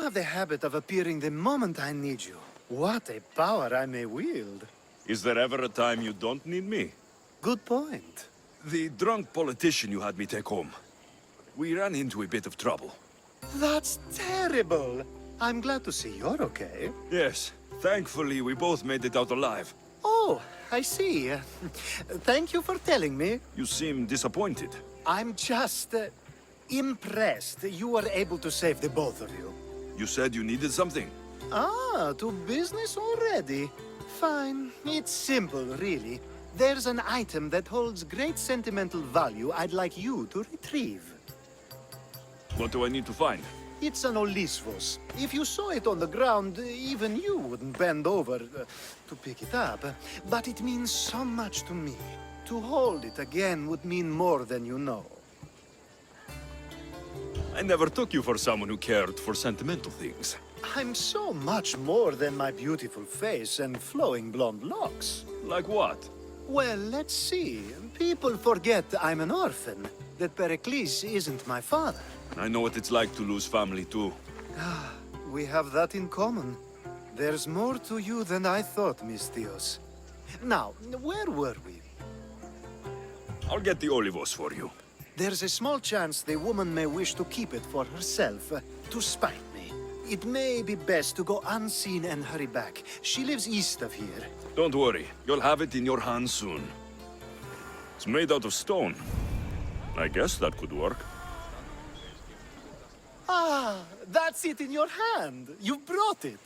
have the habit of appearing the moment I need you. What a power I may wield. Is there ever a time you don't need me? Good point. The drunk politician you had me take home. We ran into a bit of trouble. That's terrible. I'm glad to see you're okay. Yes, thankfully we both made it out alive. Oh, I see. Thank you for telling me. You seem disappointed. I'm just impressed you were able to save the both of you. You said you needed something. Ah, to business already. Fine. It's simple, really. There's an item that holds great sentimental value I'd like you to retrieve. What do I need to find? It's an Olisvos. If you saw it on the ground, even you wouldn't bend over to pick it up. But it means so much to me. To hold it again would mean more than you know. I never took you for someone who cared for sentimental things. I'm so much more than my beautiful face and flowing blonde locks. Like what? Well, let's see. People forget I'm an orphan, that Pericles isn't my father. I know what it's like to lose family too. We have that in common. There's more to you than I thought, Mistios. Now, where were we? I'll get the Olivos for you. There's a small chance the woman may wish to keep it for herself, to spite me. It may be best to go unseen and hurry back. She lives east of here. Don't worry, you'll have it in your hands soon. It's made out of stone. I guess that could work. Ah, that's it in your hand. You brought it.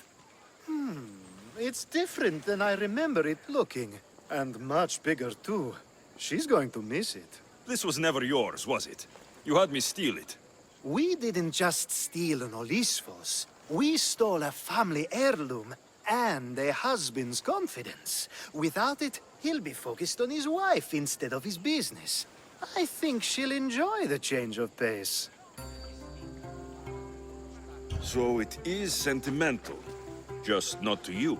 It's different than I remember it looking. And much bigger, too. She's going to miss it. This was never yours, was it? You had me steal it. We didn't just steal an Olisvos. We stole a family heirloom and a husband's confidence. Without it, he'll be focused on his wife instead of his business. I think she'll enjoy the change of pace. So it is sentimental, just not to you.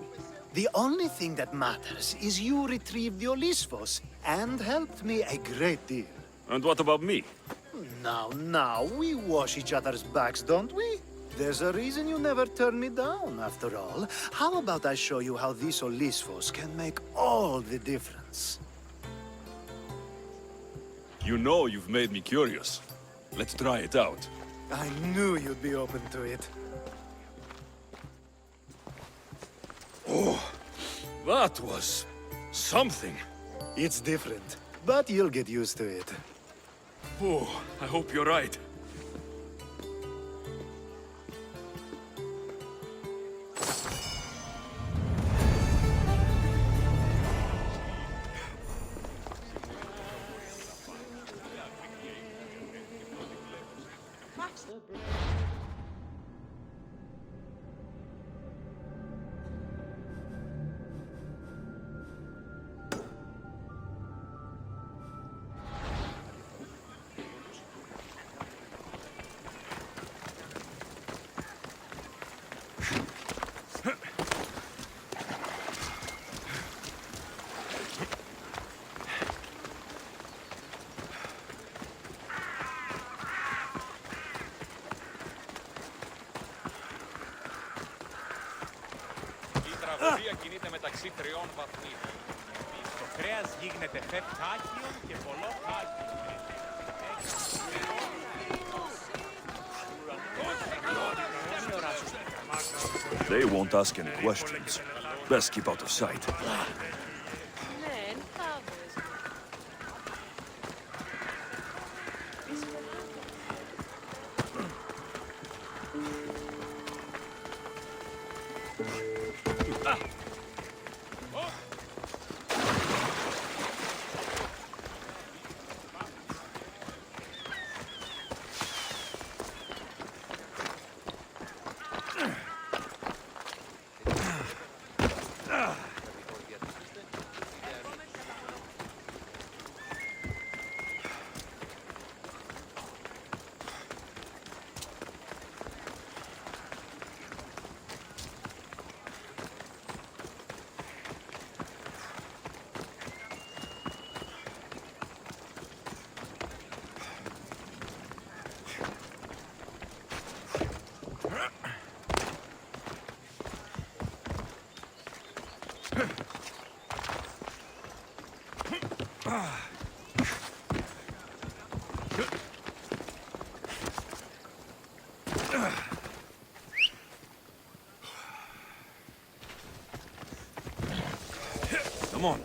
The only thing that matters is you retrieved the Olisvos and helped me a great deal. And what about me? Now, we wash each other's backs, don't we? There's a reason you never turn me down, after all. How about I show you how these Olisvos can make all the difference? You know you've made me curious. Let's try it out. I knew you'd be open to it. Oh, that was something. It's different, but you'll get used to it. Oh, I hope you're right. Κινείται μεταξύ 3 βαθμίδων. Το κρέας γίγνεται φεπτάκιον και πολλοκάκιον. They won't ask any questions. Best keep out of sight. Come on.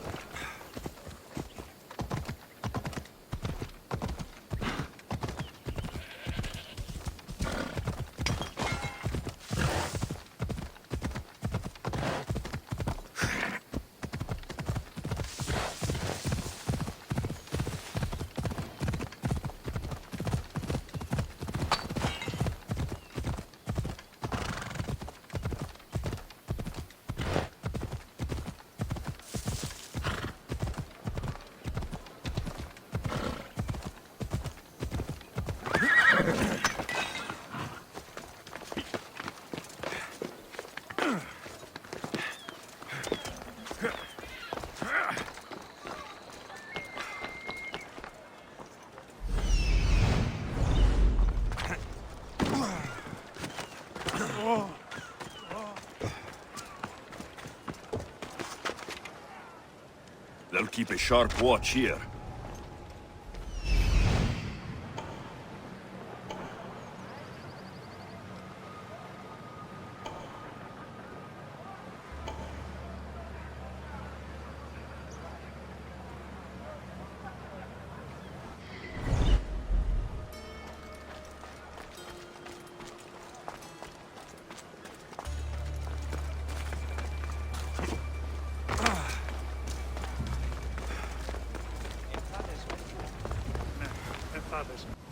They'll keep a sharp watch here.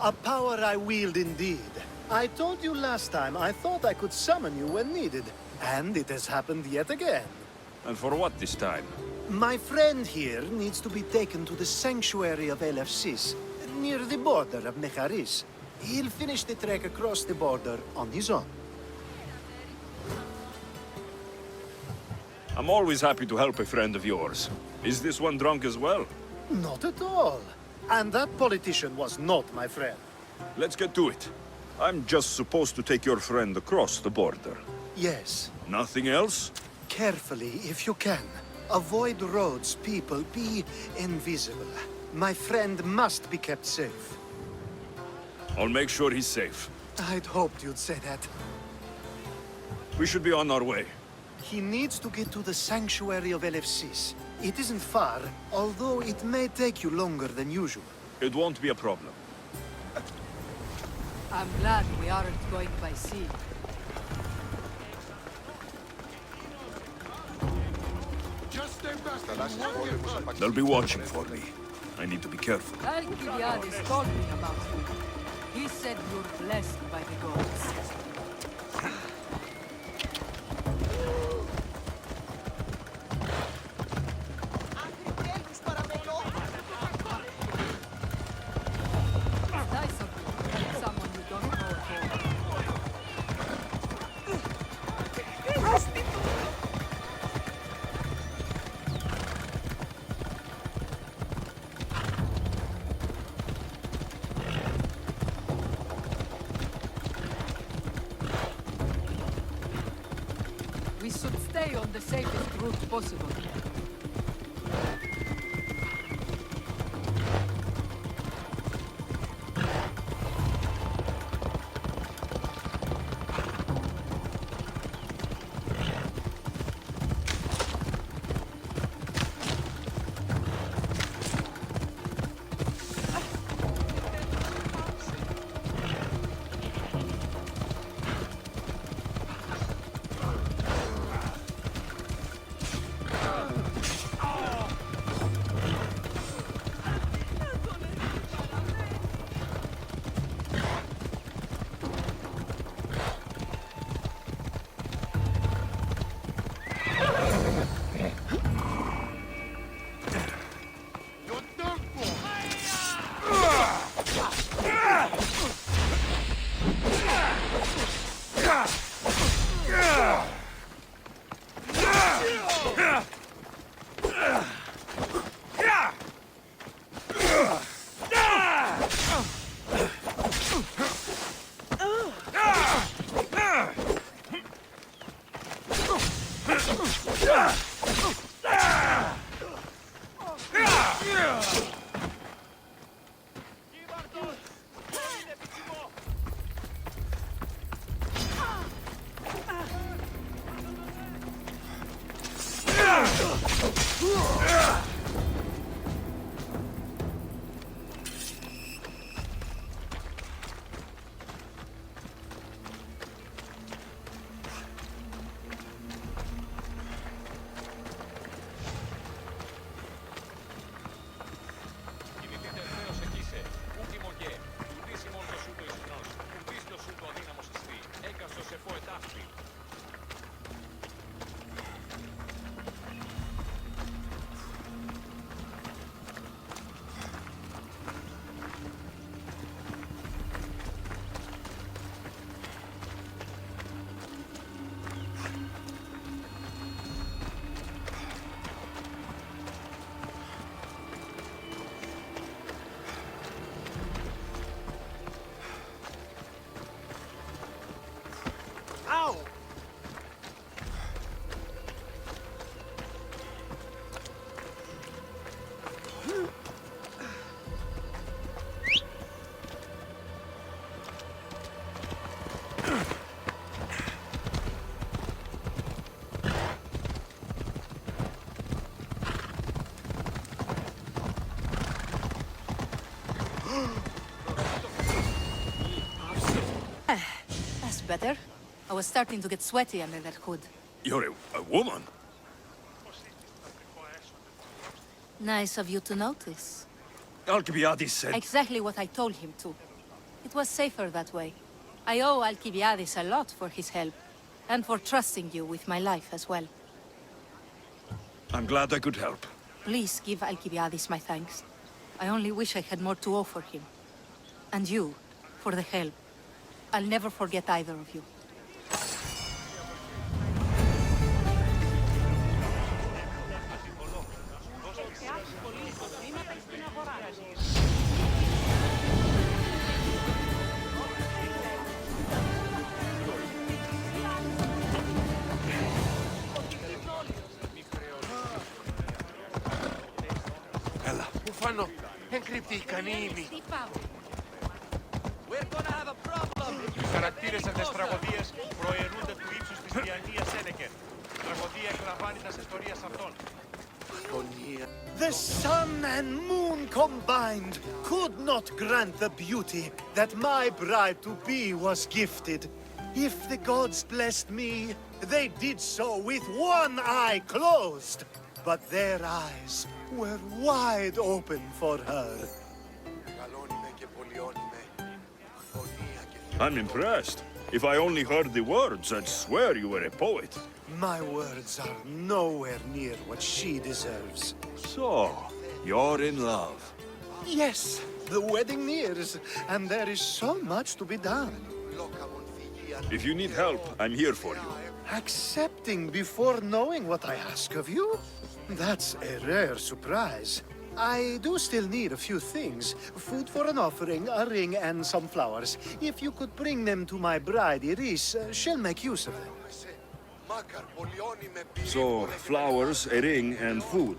A power I wield indeed. I told you last time I thought I could summon you when needed, and it has happened yet again. And for what this time? My friend here needs to be taken to the sanctuary of Xerxes, near the border of Mecharis. He'll finish the trek across the border on his own. I'm always happy to help a friend of yours. Is this one drunk as well? Not at all. And that politician was not my friend. Let's get to it. I'm just supposed to take your friend across the border. Yes. Nothing else? Carefully, if you can. Avoid roads, people. Be invisible. My friend must be kept safe. I'll make sure he's safe. I'd hoped you'd say that. We should be on our way. He needs to get to the sanctuary of Xerxes. It isn't far, although it may take you longer than usual. It won't be a problem. I'm glad we aren't going by sea. They'll be watching for me. I need to be careful. Alcibiades told me about you. He said you're blessed by the gods. Nice of you to let someone you don't know at We should stay on the safest route possible. That's better. I was starting to get sweaty under that hood. You're a woman? Nice of you to notice. Alcibiades said... Exactly what I told him to. It was safer that way. I owe Alcibiades a lot for his help, and for trusting you with my life as well. I'm glad I could help. Please give Alcibiades my thanks. I only wish I had more to offer him. And you, for the help. I'll never forget either of you. Ella. Ufano, encrypti canini. We're gonna have a problem! Οι χαρακτήρες αυτές τραγωδίες προαιρούνται του ύψους της τυραννίας Σένεκεν. Τραγωδία εκλαμβάνει τα ιστορίας αυτών. The sun and moon combined could not grant the beauty that my bride-to-be was gifted. If the gods blessed me, they did so with one eye closed. But their eyes were wide open for her. I'm impressed. If I only heard the words, I'd swear you were a poet. My words are nowhere near what she deserves. So, you're in love. Yes, the wedding nears, and there is so much to be done. If you need help, I'm here for you. Accepting before knowing what I ask of you? That's a rare surprise. I do still need a few things. Food for an offering, a ring, and some flowers. If you could bring them to my bride, Iris, she'll make use of them. So, flowers, a ring, and food.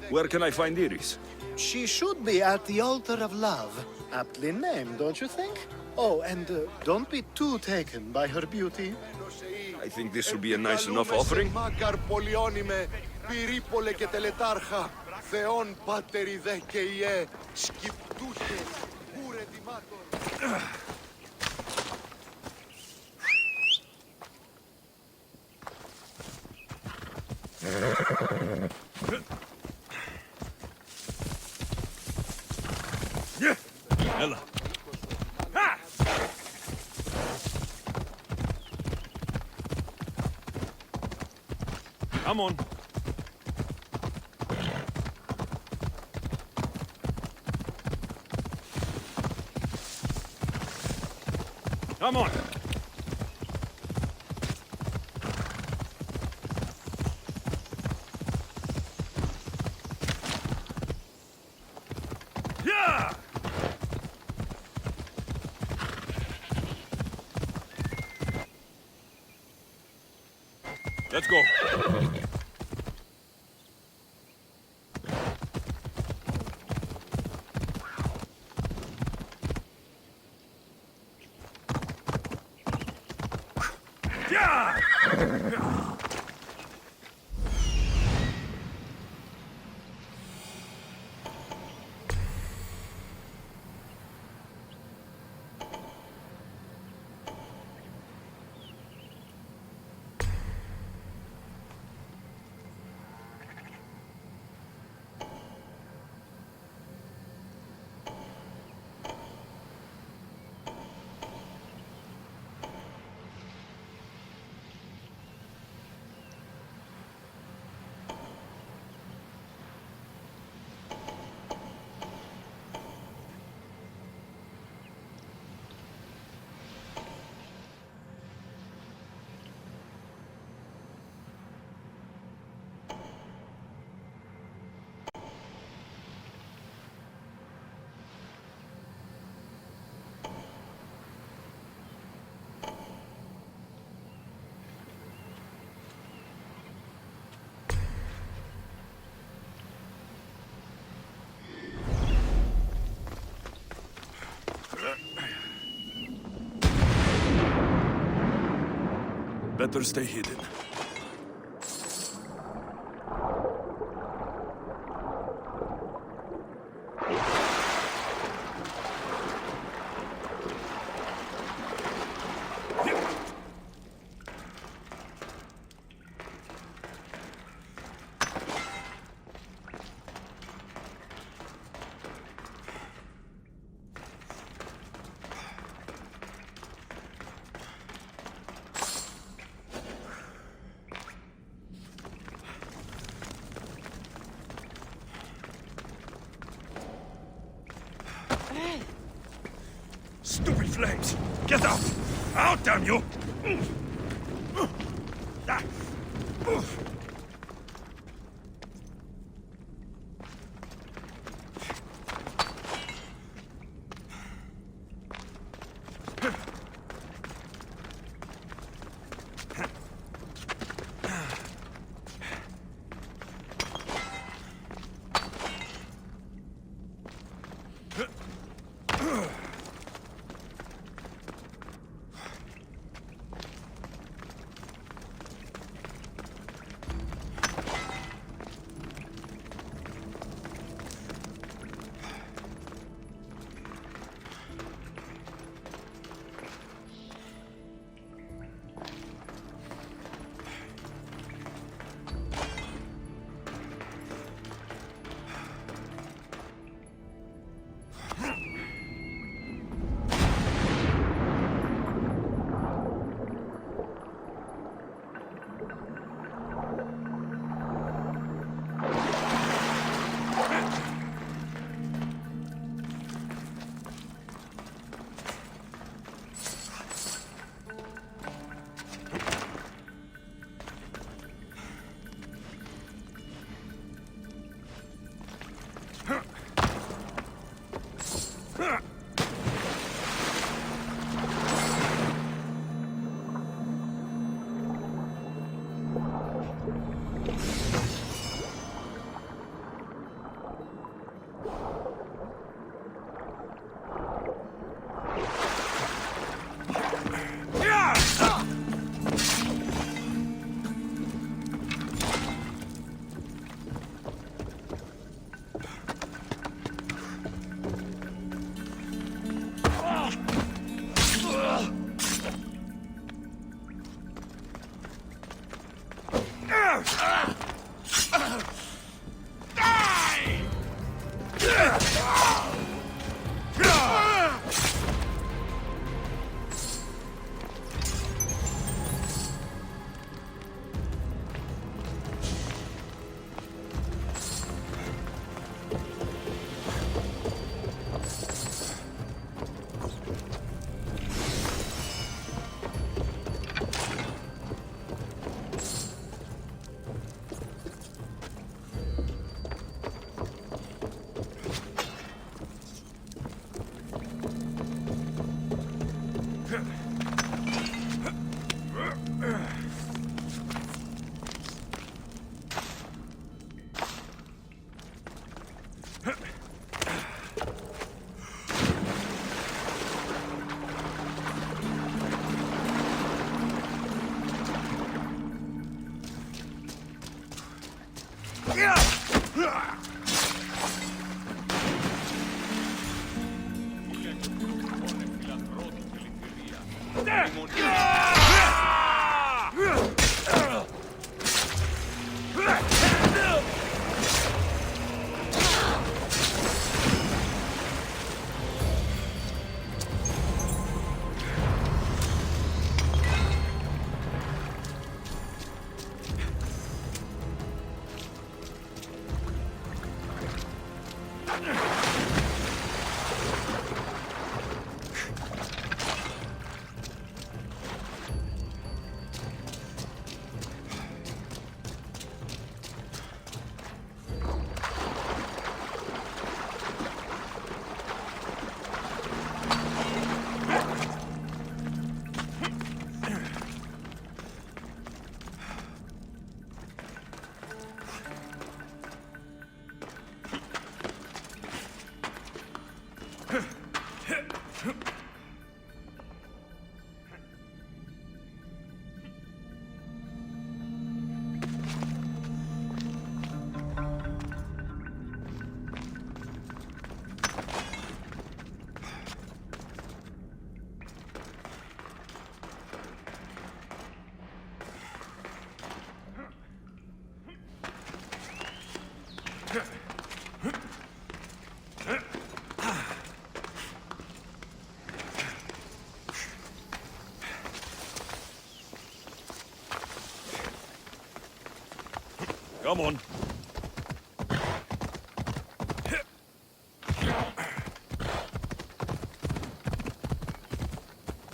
Where can I find Iris? She should be at the altar of love. Aptly named, don't you think? Oh, and don't be too taken by her beauty. I think this will be a nice enough offering. Μάκαρ πολιώνυμε, πυρίπολε και τελετάρχα, Θεόν πάτερ δε και ιέ, σκυπτούχε, ούρε τιμάτων. Ella. Come on. Come on. Yeah! Let's go. Better stay hidden. Stupid flames! Get out! Out, damn you! Come on.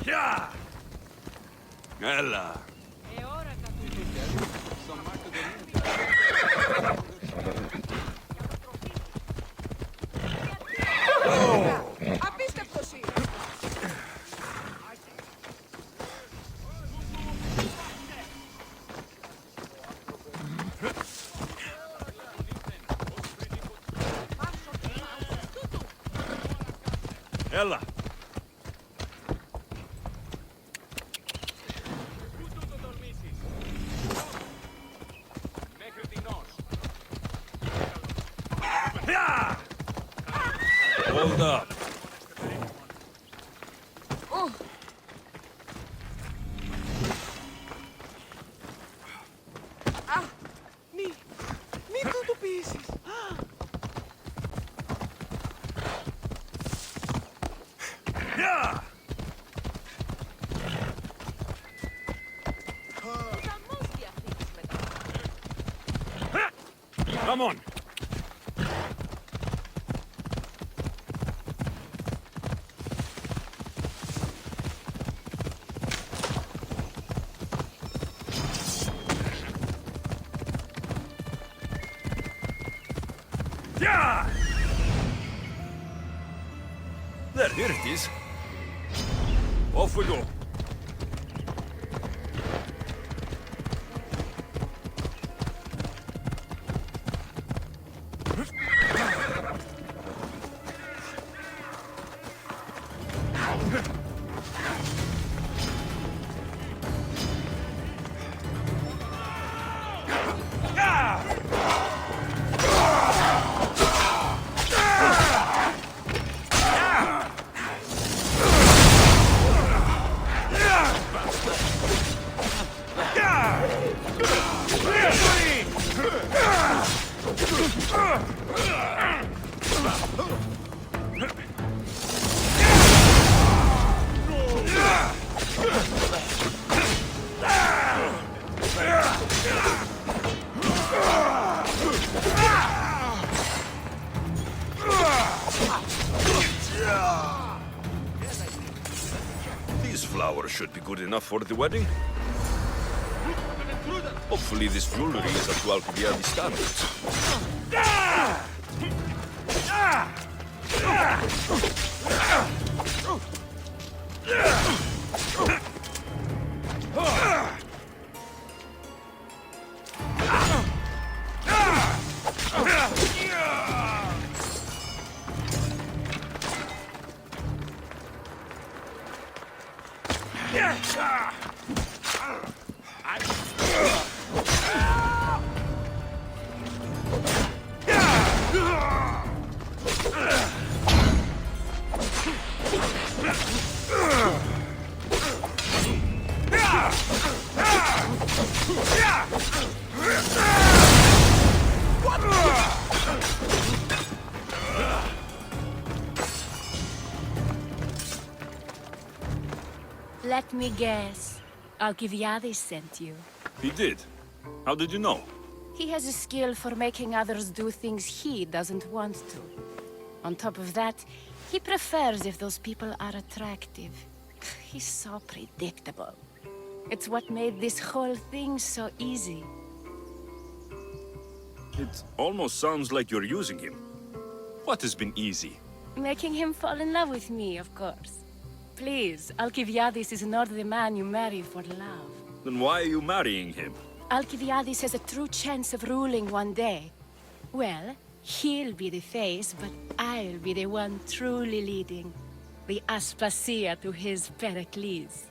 Yeah. Ella. Απίστευτος είναι. Ella. Yeah. Hold up. Μη του το πείσεις. Yeah. Come on. Yeah. There, here it is. Off we go. These flowers should be good enough for the wedding. Hopefully this jewelry is up to Alcibiades standards. Let me guess. Alcibiades sent you. He did. How did you know? He has a skill for making others do things he doesn't want to. On top of that, he prefers if those people are attractive. He's so predictable. It's what made this whole thing so easy. It almost sounds like you're using him. What has been easy? Making him fall in love with me, of course. Please, Alcibiades is not the man you marry for love. Then why are you marrying him? Alcibiades has a true chance of ruling one day. Well, he'll be the face, but I'll be the one truly leading. The Aspasia to his Pericles.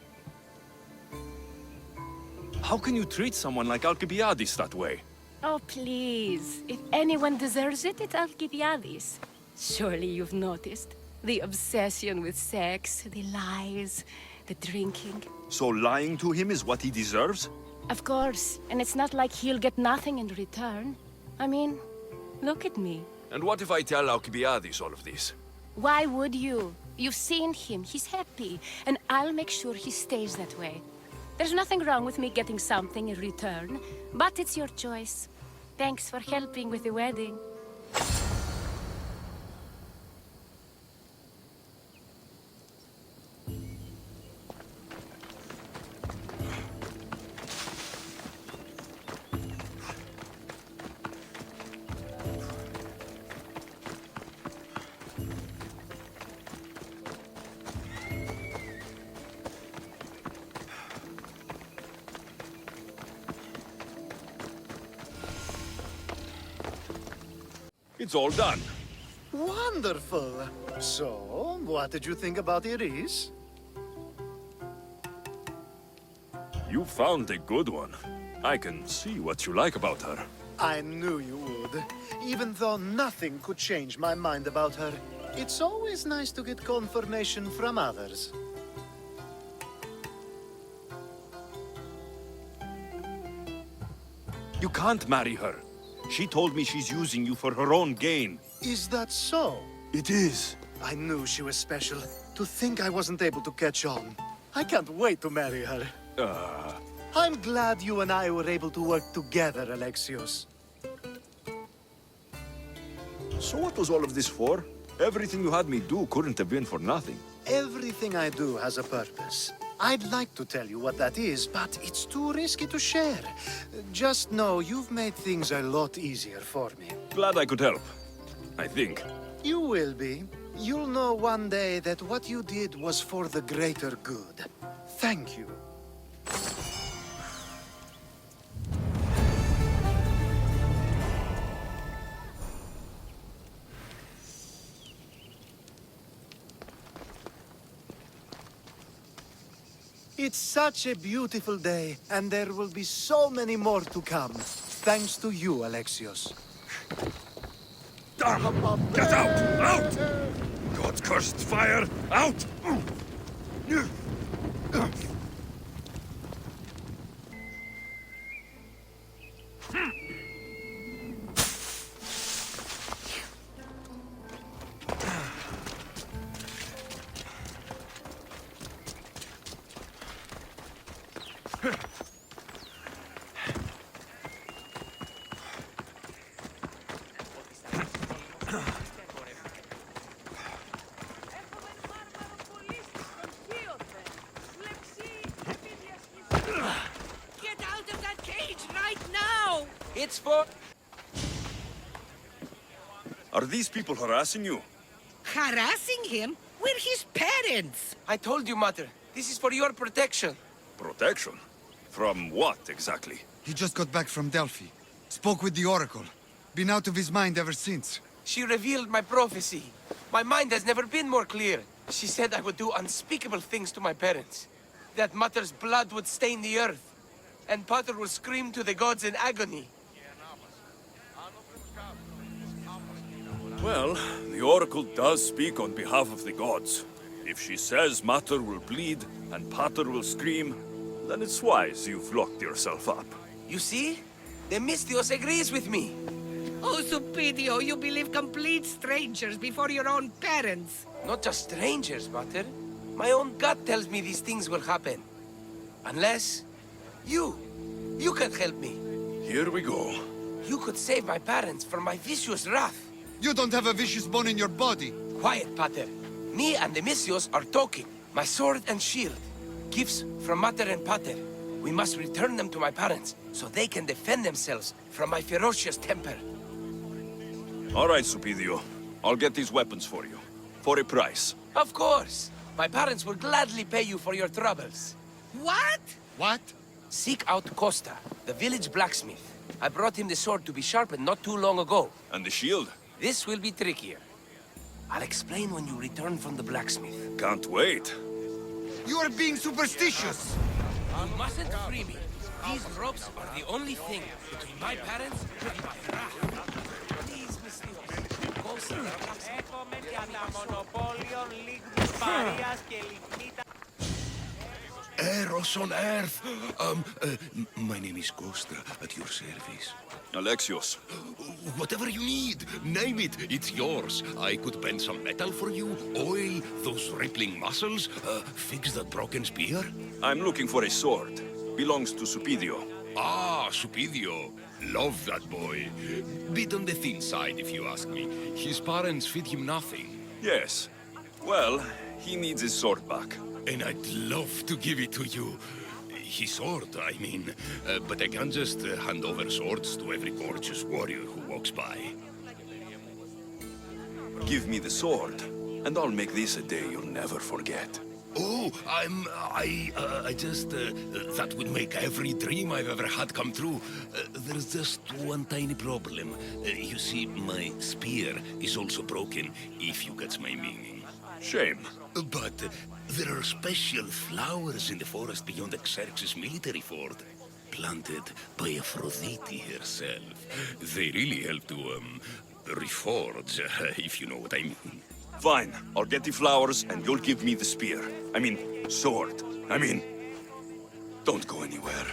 How can you treat someone like Alcibiades that way? Oh, please. If anyone deserves it, it's Alcibiades. Surely you've noticed. The obsession with sex, the lies, the drinking. So lying to him is what he deserves? Of course, and it's not like he'll get nothing in return. I mean, look at me. And what if I tell Alcibiades all of this? Why would you? You've seen him, he's happy, and I'll make sure he stays that way. There's nothing wrong with me getting something in return, but it's your choice. Thanks for helping with the wedding. It's all done. Wonderful. So, what did you think about Iris? You found a good one. I can see what you like about her. I knew you would. Even though nothing could change my mind about her, it's always nice to get confirmation from others. You can't marry her. She told me she's using you for her own gain. Is that so? It is. I knew she was special. To think I wasn't able to catch on. I can't wait to marry her. I'm glad you and I were able to work together, Alexios. So what was all of this for? Everything you had me do couldn't have been for nothing. Everything I do has a purpose. I'd like to tell you what that is, but it's too risky to share. Just know you've made things a lot easier for me. Glad I could help. I think. You will be. You'll know one day that what you did was for the greater good. Thank you. It's such a beautiful day, and there will be so many more to come. Thanks to you, Alexios. Get out! Out! God-cursed fire! Out! Get out of that cage right now! It's for... Are these people harassing you? Harassing him? We're his parents! I told you, Mater. This is for your protection. Protection? From what, exactly? He just got back from Delphi. Spoke with the Oracle. Been out of his mind ever since. She revealed my prophecy. My mind has never been more clear. She said I would do unspeakable things to my parents. That Mater's blood would stain the earth. And Pater would scream to the gods in agony. Well, the Oracle does speak on behalf of the gods. If she says Mater will bleed and Pater will scream, then it's wise you've locked yourself up. You see? Themistios agrees with me. Oh, Supidio, you believe complete strangers before your own parents. Not just strangers, Mater. My own gut tells me these things will happen. Unless... You can help me. Here we go. You could save my parents from my vicious wrath. You don't have a vicious bone in your body. Quiet, Pater. Me and the Misios are talking. My sword and shield. Gifts from Mater and Pater. We must return them to my parents, so they can defend themselves from my ferocious temper. All right, Supidio. I'll get these weapons for you. For a price. Of course. My parents will gladly pay you for your troubles. What? What? Seek out Costa, the village blacksmith. I brought him the sword to be sharpened not too long ago. And the shield? This will be trickier. I'll explain when you return from the blacksmith. Can't wait. You are being superstitious. You mustn't free me. These ropes are the only thing between my parents and my wrath. Please, Mr. Costa. Eros on earth. My name is Costa, at your service. Alexios. Whatever you need, name it, it's yours. I could bend some metal for you, oil those rippling muscles, fix that broken spear. I'm looking for a sword. Belongs to Supidio. Ah, Supidio. Love that boy. Bit on the thin side, if you ask me. His parents feed him nothing. Yes. Well, he needs his sword back. And I'd love to give it to you. His sword, I mean. But I can't just hand over swords to every gorgeous warrior who walks by. Give me the sword, and I'll make this a day you'll never forget. Oh, that would make every dream I've ever had come true. There's just one tiny problem. You see, my spear is also broken, if you get my meaning. Shame. But there are special flowers in the forest beyond Xerxes' military fort, planted by Aphrodite herself. They really help to, reforge, if you know what I mean. Fine. I'll get the flowers, and you'll give me the spear. I mean, sword. Don't go anywhere.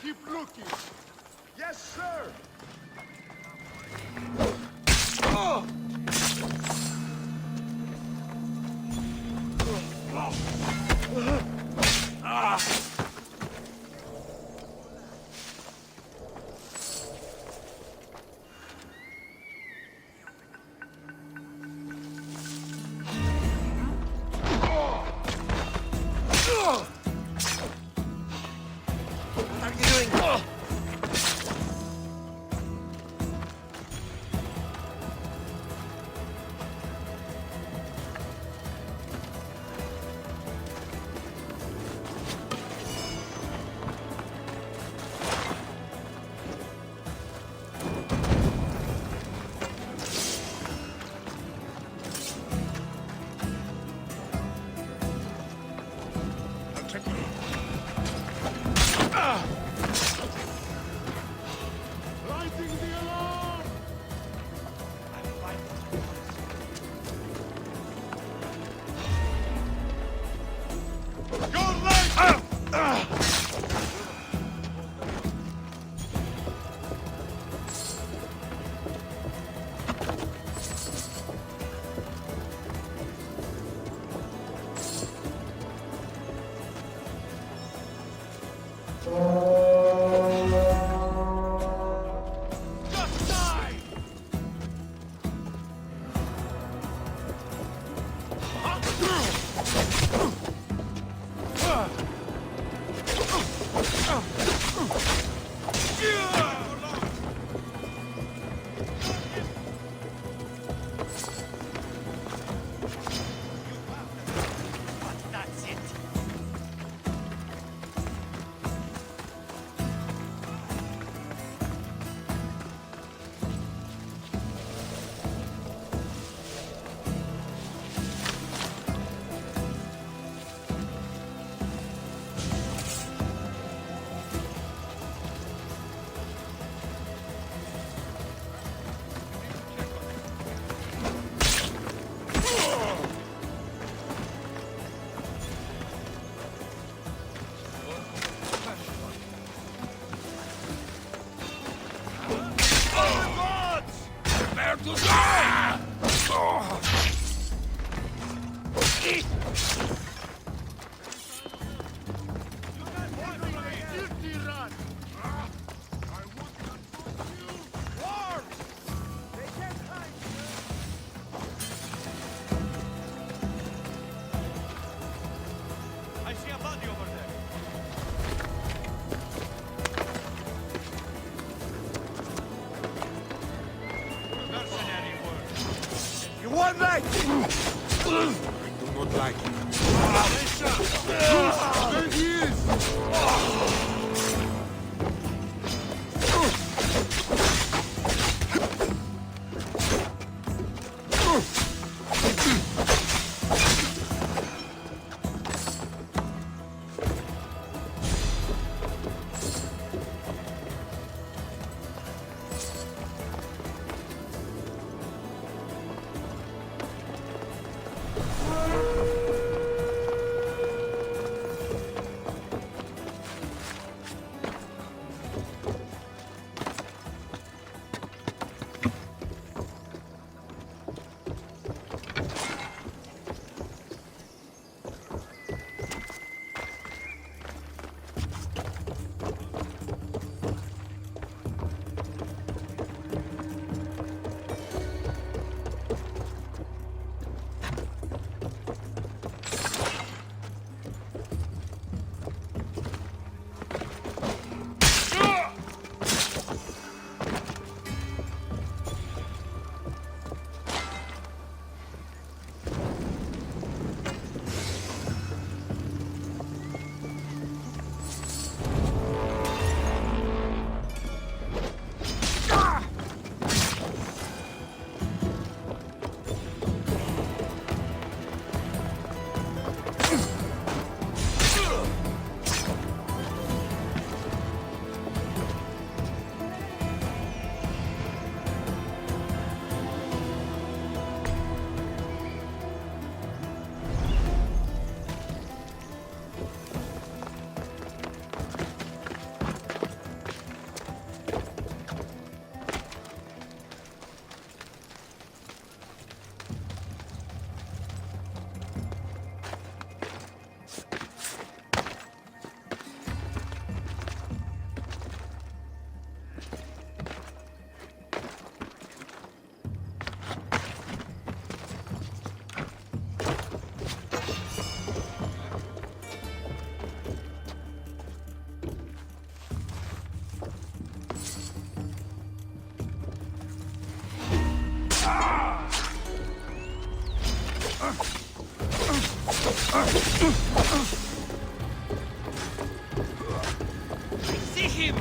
Keep looking. Yes, sir. I see a body over there. Mercenary work. You want that? I do not like it. There he is! See him!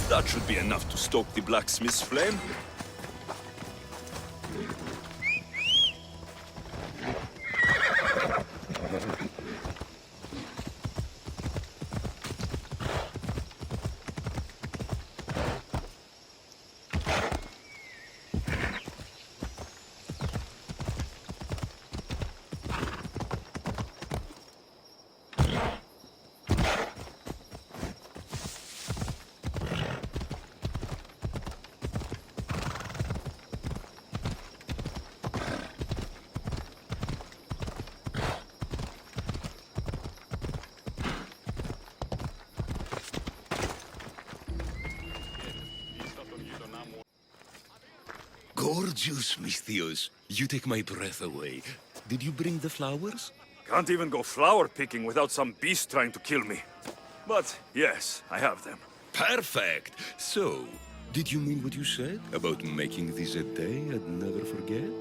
That should be enough to stoke the blacksmith's flame. Gorgeous, Misthios. You take my breath away. Did you bring the flowers? Can't even go flower picking without some beast trying to kill me. But yes, I have them. Perfect! So, did you mean what you said about making this a day I'd never forget?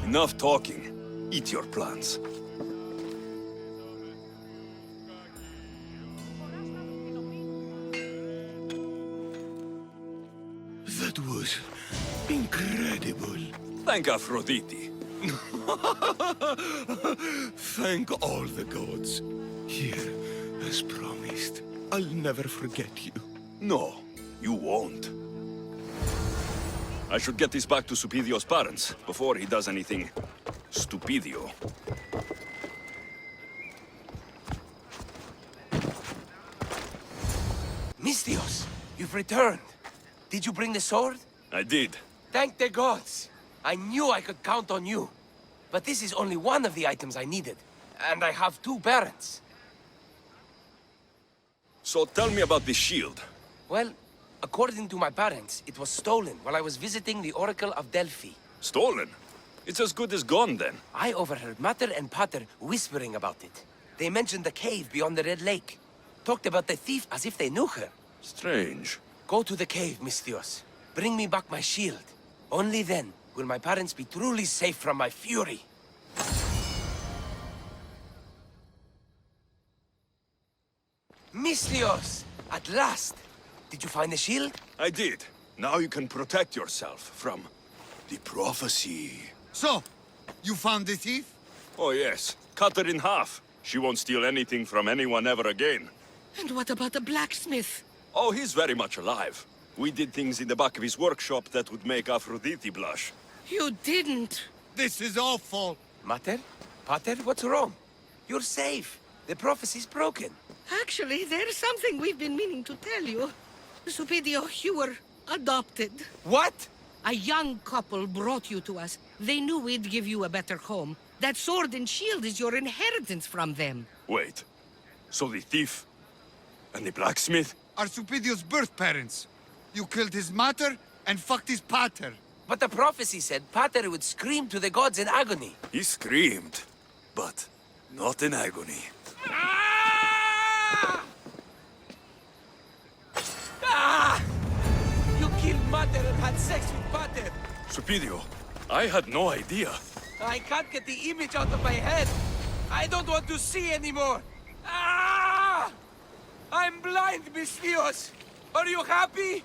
Enough talking. Eat your plants. That was incredible. Thank Aphrodite. Thank all the gods. Here, as promised, I'll never forget you. No, you won't. I should get this back to Supidio's parents before he does anything stupidio. Misthios, you've returned. Did you bring the sword? I did. Thank the gods. I knew I could count on you. But this is only one of the items I needed. And I have 2 parents. So tell me about this shield. Well, according to my parents, it was stolen while I was visiting the Oracle of Delphi. Stolen? It's as good as gone then. I overheard Mater and Pater whispering about it. They mentioned the cave beyond the Red Lake. Talked about the thief as if they knew her. Strange. Go to the cave, Misthios. Bring me back my shield. Only then will my parents be truly safe from my fury. Misthios! At last! Did you find the shield? I did. Now you can protect yourself from the prophecy. So, you found the thief? Oh yes, cut her in half. She won't steal anything from anyone ever again. And what about the blacksmith? Oh, he's very much alive. We did things in the back of his workshop that would make Aphrodite blush. You didn't. This is awful. Mater? Pater, what's wrong? You're safe. The prophecy's broken. Actually, there's something we've been meaning to tell you. Supidio, you were adopted. What? A young couple brought you to us. They knew we'd give you a better home. That sword and shield is your inheritance from them. Wait, so the thief and the blacksmith? Are Supidio's birth parents. You killed his mater and fucked his pater. But the prophecy said Pater would scream to the gods in agony. He screamed, but not in agony. Ah! Ah! You killed Mater and had sex with Pater. Supidio, I had no idea. I can't get the image out of my head. I don't want to see anymore. Ah! I'm blind, mis Dios. Are you happy?